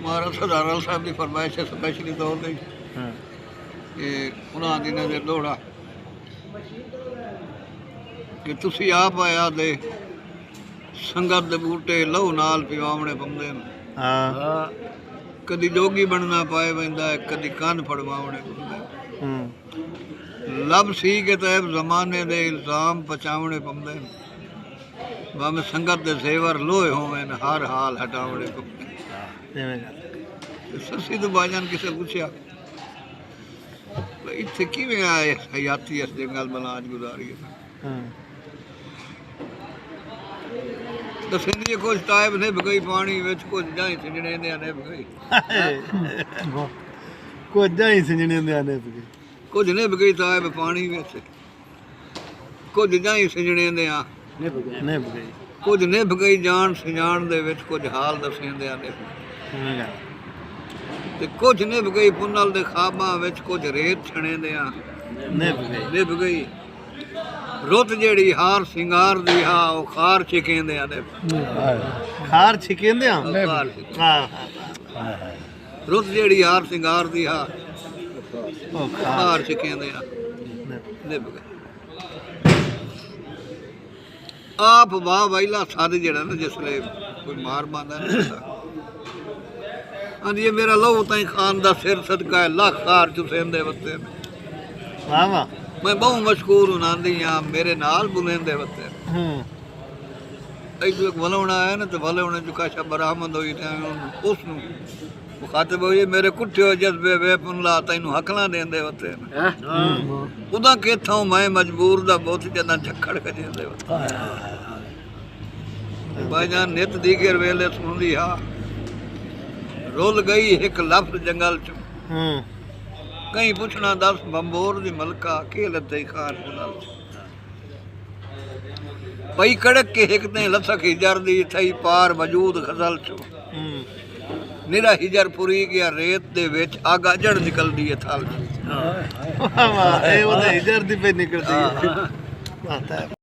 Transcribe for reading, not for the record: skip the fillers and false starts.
महाराज सदारल साहब की फरमाइश है स्पैशली तौर पर कि उन्होंने दिनों से दौड़ा कि तुसी आप आया दे संगत दे बूटे लहू नाल पिवावणे पौंदे ने कदी जोगी बनना पाए वेंदा है कदी कान फड़वावणे पौंदे लब सी के तैब जमाने दे इल्जाम पचावणे पौंदे ने भावें संगत दे जेवर लोहे होवें हर हाल हटावणे पौंदे ससी तो बाजान किसे पूछया इत्थे किवें आए हयाती इस जंगल मलाज गुजारी दसेंदी कुछ टाइम ने भगई पानी विच कुछ जाई सिजणे दे ने भगई कुछ जाई सिजणे दे ने भगई कुछ ने भगई टाइम पानी विच कुछ जाई सिजणे दे ने भगई कुछ ने भगई जान सिजान दे विच कुछ हाल दसेंदे ने ते कुछ ने भगई पुनल दे खाबां विच कुछ रेत छणे दे ने भगई रुत जेड़ी हार सिंगार दी हा ओ खार छिकेंदे ने खार छिकेंदे रुत जेड़ी हार सिंगार दी हा ओ खार छिकेंदे ने आप वाह वैला सारे जेड़ा ना जिसले कोई मार बांदा नहीं ये मेरा लहू ताई खान दा सिर सदका है लाख खार चुसेंदे वते वाह वाह मैं बहुत मशहूर उनांदी हाँ मेरे नाल बुलेंदे वते एक वलोना है ना तो वलोने जो काशा बरामद हुई उस मुखातिब हुई मेरे कुठे जज्बे वे पुनला तैनू हकला देंदे वते उदा केथों मैं मजबूर दा बहुत जदा झखड़ कजेंदे वते भाईजान नित दीगर वेले सुनदी हा रोल गई एक लफ्ज जंगल च कहीं पुछना दस बंबोर दी मलका के लद्दई खार पुनल पई कड़क के एक ते लथक हिजर दी थई पार वजूद खजल च निरा हिजर पुरी गया रेत दे विच आगा जड़ निकलदी है थल च वाह वाह ए ओदे हिजर दी पे निकलदी है